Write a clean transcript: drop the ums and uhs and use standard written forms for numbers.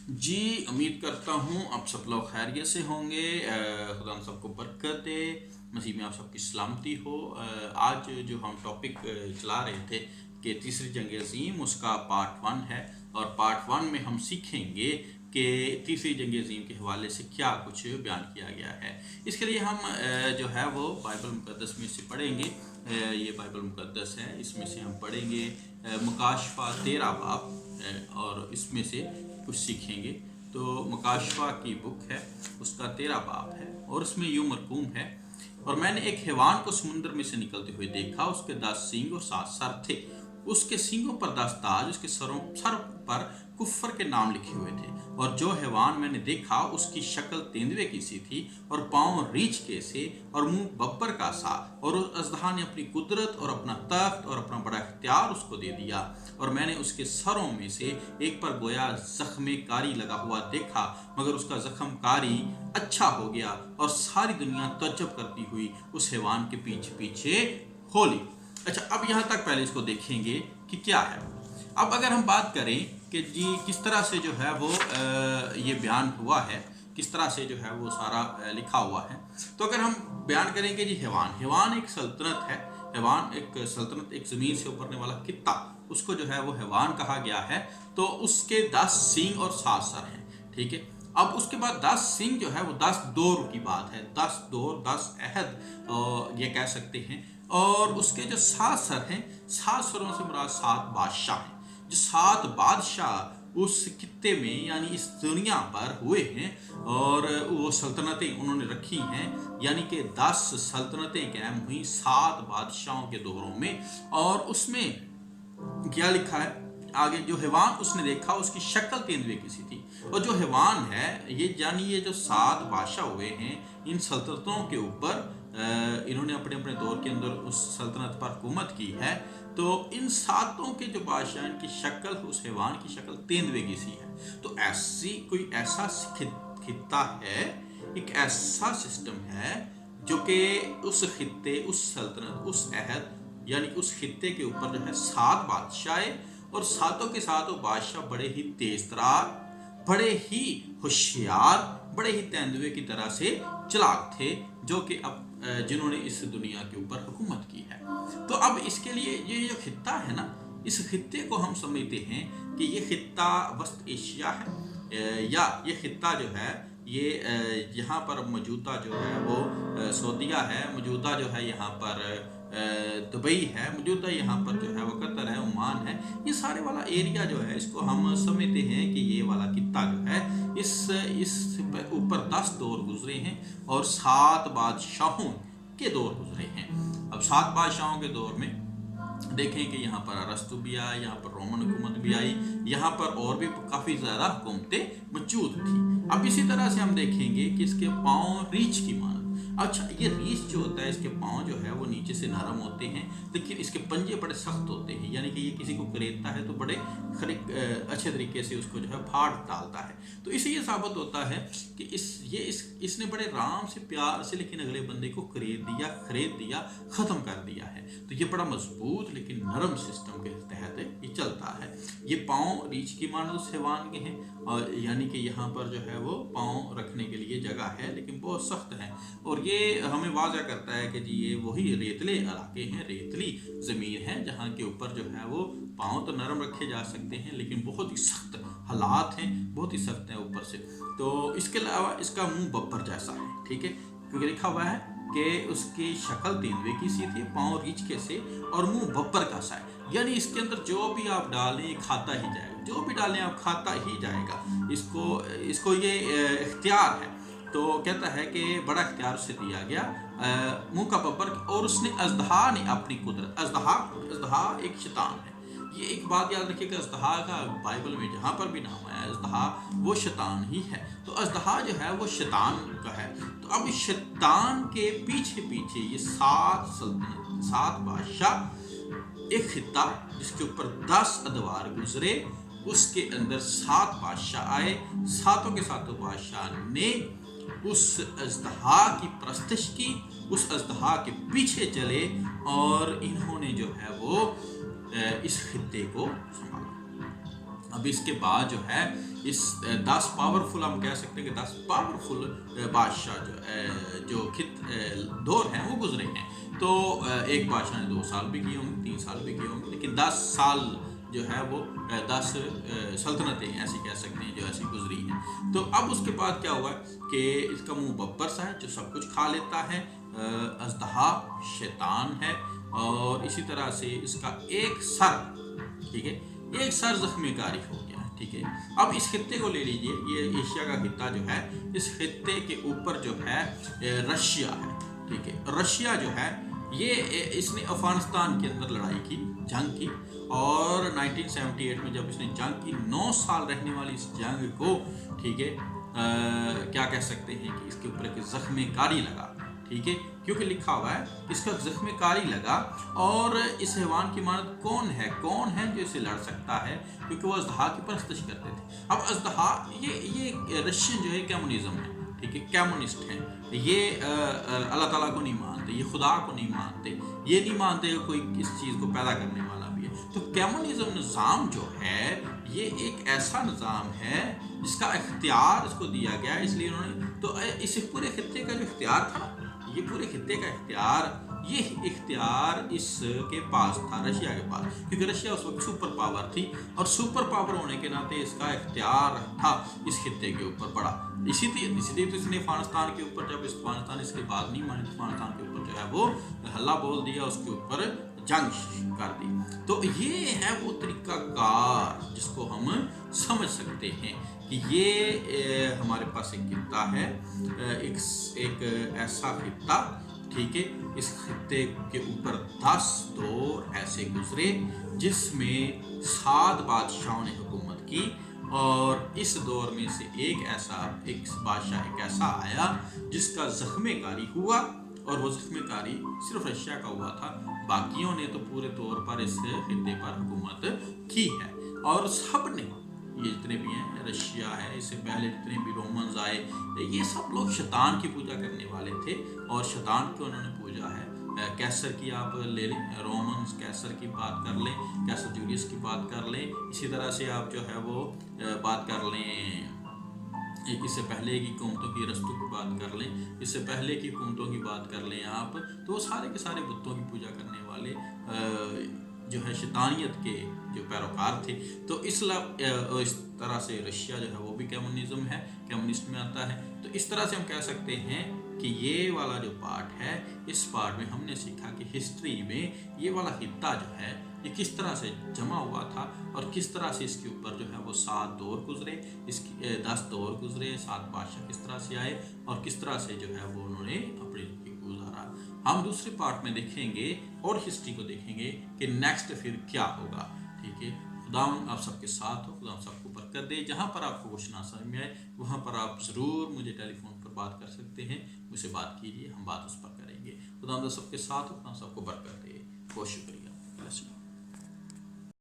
जी, उम्मीद करता हूँ आप सब लोग खैरियत से होंगे। खुदा हम सबको बरकत दे, मसीह में आप सबकी सलामती हो। आज जो हम टॉपिक चला रहे थे कि तीसरी जंग अज़ीम, उसका पार्ट 1 है। और पार्ट 1 में हम सीखेंगे कि तीसरी जंग अज़ीम के हवाले से क्या कुछ बयान किया गया है। इसके लिए हम जो है वो बाइबल मुक़द्दस में से पढ़ेंगे। ये बाइबल मुक़द्दस है, इसमें से हम पढ़ेंगे मुकाशफा 13 बाब, और इसमें से कुछ सीखेंगे। तो मुकाशफा की बुक है, उसका 13 बाब है, और उसमें यूं मरकूम है, और मैंने एक हैवान को समुद्र में से निकलते हुए देखा। उसके 10 सींग और 7 सर थे। उसके सींगों पर 10 ताज, उसके सर पर कुफर के नाम लिखे हुए थे। और जो हैवान मैंने देखा उसकी शक्ल तेंदुए की सी थी, और पाँव रीछ के से, और मुंह बब्बर का सा। और उस अजदहा ने अपनी कुदरत और अपना तख्त और अपना बड़ा इख्तियार उसको दे दिया। और मैंने उसके सरों में से एक पर गोया जख्म कारी लगा हुआ देखा, मगर उसका जख्म कारी अच्छा हो गया, और सारी दुनिया तज्जब करती हुई उस हैवान के पीछे पीछे हो ली। अच्छा, अब यहाँ तक पहले इसको देखेंगे कि क्या है। अब अगर हम बात करें कि जी किस तरह से जो है वो ये बयान हुआ है, किस तरह से जो है वो सारा लिखा हुआ है, तो अगर हम बयान करेंगे जी हैवान एक सल्तनत है। हैवान एक सल्तनत, एक ज़मीन से उभरने वाला कित्ता, उसको जो है वो हैवान कहा गया है। तो उसके 10 सींग और 7 सर हैं, ठीक है। अब उसके बाद 10 सिंह जो है वो 10 दौर की बात है, 10 दौर, 10 अहद ये कह सकते हैं। और उसके जो 7 सर हैं, 7 सरों से मुराद 7 बादशाह हैं। जो 7 बादशाह उस खित्ते में यानी इस दुनिया पर हुए हैं, और वो सल्तनतें उन्होंने रखी हैं, यानी कि 10 सल्तनतें कायम हुई 7 बादशाहों के दौरों में। और उसमें क्या लिखा है आगे, जो हैवान उसने देखा उसकी शक्ल तेंदुए की सी थी। और जो हैवान है ये, यानी ये जो 7 बादशाह हुए हैं, इन सल्तनतों के ऊपर इन्होंने अपने अपने दौर के अंदर उस सल्तनत पर हुकूमत की है। तो इन सातों के जो बादशाह की शक्ल, उस हैवान की शक्ल तेंदुए की सी है। तो ऐसी कोई ऐसा खित्ता है, एक ऐसा सिस्टम है जो कि उस खित्ते, उस सल्तनत, उस अहद यानी उस खित्ते के ऊपर जो है 7 बादशाह, और सातों के सातों बादशाह बड़े ही तेज तरार, बड़े ही होशियार, बड़े ही तेंदुए की तरह से चालाक थे, जो कि अब जिन्होंने इस दुनिया के ऊपर हुकूमत की है। तो अब इसके लिए ये जो खित्ता है ना, इस खित्ते को हम समझते हैं कि ये खित्ता वस्त एशिया है, या ये खित्ता जो है ये यहाँ पर मौजूदा जो है वो सऊदीया है, मौजूदा जो है यहाँ पर दुबई है, मौजूदा यहाँ पर जो है वो कतर है, ओमान है। ये सारे वाला एरिया जो है, इसको हम समझते हैं कि ये वाला कित्ता जो है, इस ऊपर 10 दौर गुजरे हैं, और 7 बादशाहों के दौर गुजरे हैं। अब 7 बादशाहों के दौर में देखें कि यहाँ पर अरस्तु भी आया, यहाँ पर रोमन हुकूमत भी आई, यहाँ पर और भी काफ़ी ज़्यादा हुकूमतें मौजूद थी। अब इसी तरह से हम देखेंगे कि इसके पाँव रीछ की मानद। अच्छा, ये रीछ जो होता है, इसके पाँव जो है वो नीचे से नरम होते हैं, लेकिन इसके पंजे बड़े सख्त होते हैं, यानी कि ये किसी को करेदता है तो बड़े अच्छे तरीके से उसको जो है फाड़ डालता है। तो इससे ये साबित होता है कि इसने बड़े आराम से, प्यार से, लेकिन अगले बंदे को खरीद दिया, ख़त्म कर दिया है। तो ये बड़ा मजबूत लेकिन नरम सिस्टम के तहत ये चलता है। ये पाँव रीछ की मानद उस हैवान के हैं, और यानी कि यहाँ पर जो है वो पाँव रखने के लिए जगह है, लेकिन बहुत सख्त है। और ये हमें वाज़ह करता है कि जी ये वही रेतले इलाके हैं, रेतली ज़मीन है, जहाँ के ऊपर जो है वो पाँव तो नरम रखे जा सकते हैं, लेकिन बहुत ही सख्त हालात हैं, बहुत ही सख्त हैं ऊपर से। तो इसके अलावा इसका मुंह बब्बर जैसा है, ठीक है, क्योंकि लिखा हुआ है कि उसकी शक्ल तेंदुए की सी थी, पाँव रीछ के से, और मुंह बब्बर का सा है। यानी इसके अंदर जो भी आप डालें खाता ही जाएगा, जो भी डालें आप खाता ही जाएगा। इसको ये इख्तियार है। तो कहता है कि बड़ा इख्तियार उसे दिया गया, मुंह का बब्बर। और उसने अजदहा ने अपनी कुदरत, अजदहा एक शैतान है। ये एक बात याद रखिएगा, अजदहा का बाइबल में जहाँ पर भी नाम आया अजदहा, वो शैतान ही है। तो अजदहा जो है वो शैतान का है। तो अब शैतान के पीछे पीछे ये 7 सल्तनत, 7 बादशाह, एक खित्ता जिसके ऊपर 10 अदवार गुजरे, उसके अंदर 7 बादशाह आए। सातों के सातों बादशाह ने उस अजदहा की परस्तिश की, उस अजदहा के पीछे चले, और इन्होंने जो है वो इस खित्ते को संभाला। اب اس کے بعد جو ہے اس 10 پاورفل ہم کہہ سکتے ہیں کہ 10 پاورفل بادشاہ جو دور ہیں وہ گزرے ہیں. تو ایک بادشاہ نے 2 سال بھی کیے ہوں گے، 3 سال بھی کیے ہوں گے، لیکن 10 سال جو ہے وہ 10 سلطنتیں ایسی کہہ سکتے ہیں جو ایسی گزری ہیں. تو اب اس کے بعد کیا ہوا کہ اس کا منہ ببر سا ہے جو سب کچھ کھا لیتا ہے، اژدہا شیطان ہے، اور اسی طرح سے اس کا ایک سر، ٹھیک ہے، ایک سر زخمی کاری ہو گیا. ٹھیک ہے، اب اس خطے کو لے لیجئے، یہ ایشیا کا خطہ جو ہے، اس خطے کے اوپر جو ہے رشیا ہے. ٹھیک ہے، رشیا جو ہے یہ اس نے افغانستان کے اندر لڑائی کی، جنگ کی، اور 1978 میں جب اس نے جنگ کی، 9 سال رہنے والی اس جنگ کو، ٹھیک ہے، کیا کہہ سکتے ہیں کہ اس کے اوپر ایک زخم کاری لگا. ٹھیک ہے، کیونکہ لکھا ہوا ہے اس کا زخم کاری لگا، اور اس حیوان کی مانند کون ہے جو اسے لڑ سکتا ہے، کیونکہ وہ اژدہا کی پرستش کرتے تھے. اب اژدہا یہ رشین جو ہے کمیونزم ہے، ٹھیک ہے، کمیونسٹ ہیں. یہ اللہ تعالیٰ کو نہیں مانتے، یہ خدا کو نہیں مانتے، یہ نہیں مانتے کہ کوئی اس چیز کو پیدا کرنے والا بھی ہے. تو کمیونزم نظام جو ہے یہ ایک ایسا نظام ہے جس کا اختیار اس کو دیا گیا ہے، اس لیے انہوں نے تو اس پورے خطے کا جو اختیار تھا، یہ پورے خطے کا اختیار اس کے پاس تھا، رشیا کے پاس، کیونکہ رشیا اس وقت سپر پاور تھی، اور سپر پاور ہونے کے ناطے اس کا اختیار تھا اس خطے کے اوپر بڑا. اسی لیے تو اس نے افغانستان کے اوپر، جب افغانستان اس کی بات نہیں مانی، افغانستان کے اوپر جو ہے وہ ہلا بول دیا، اس کے اوپر جنگ کر دی. تو یہ ہے وہ طریقہ کار جس کو ہم سمجھ سکتے ہیں کہ یہ ہمارے پاس ایک خطہ ہے، ایک ایسا خطہ، ٹھیک ہے، اس خطے کے اوپر 10 دور ایسے گزرے جس میں 7 بادشاہوں نے حکومت کی، اور اس دور میں سے ایک بادشاہ ایسا آیا جس کا زخم کاری ہوا، اور وہ زخم کاری صرف رشیا کا ہوا تھا، باقیوں نے تو پورے طور پر اس خطے پر حکومت کی ہے. اور سب نے، یہ جتنے بھی ہیں، رشیا ہے، اس سے پہلے جتنے بھی رومنز آئے، یہ سب لوگ شیطان کی پوجا کرنے والے تھے، اور شیطان کو انہوں نے پوجا ہے. کیسر کی آپ لے لیں، رومنز کیسر کی بات کر لیں، کیسر جولیس کی بات کر لیں، اسی طرح سے آپ جو ہے وہ بات کر لیں، اس سے پہلے کی حکومتوں کی، ارسطو کی بات کر لیں، اس سے پہلے کی حکومتوں کی بات کر لیں آپ، تو وہ سارے کے سارے بتوں کی پوجا کرنے والے جو ہے شیطانیت کے جو پیروکار تھے. تو اس طرح سے رشیا جو ہے وہ بھی کمیونزم ہے، کمیونسٹ میں آتا ہے. تو اس طرح سے ہم کہہ سکتے ہیں کہ یہ والا جو پارٹ ہے، اس پارٹ میں ہم نے سیکھا کہ ہسٹری میں یہ والا خطہ جو ہے یہ کس طرح سے جمع ہوا تھا، اور کس طرح سے اس کے اوپر جو ہے وہ 7 دور گزرے، 10 دور گزرے، 7 بادشاہ کس طرح سے آئے، اور کس طرح سے جو ہے وہ انہوں نے اپنی زندگی گزارا. ہم دوسرے پارٹ میں دیکھیں گے اور ہسٹری کو دیکھیں گے کہ نیکسٹ پھر کیا ہوگا. ٹھیک ہے، خدا آپ سب کے ساتھ ہو، خدا سب کو برکت دے. جہاں پر آپ کو کچھ نہ سمجھ میں آئے وہاں پر آپ ضرور مجھے ٹیلی فون پر بات کر سکتے ہیں، مجھ سے بات کیجیے، ہم بات اس پر کریں گے. خدا سب کے ساتھ ہو، خدا سب کو برکت دے. بہت شکریہ.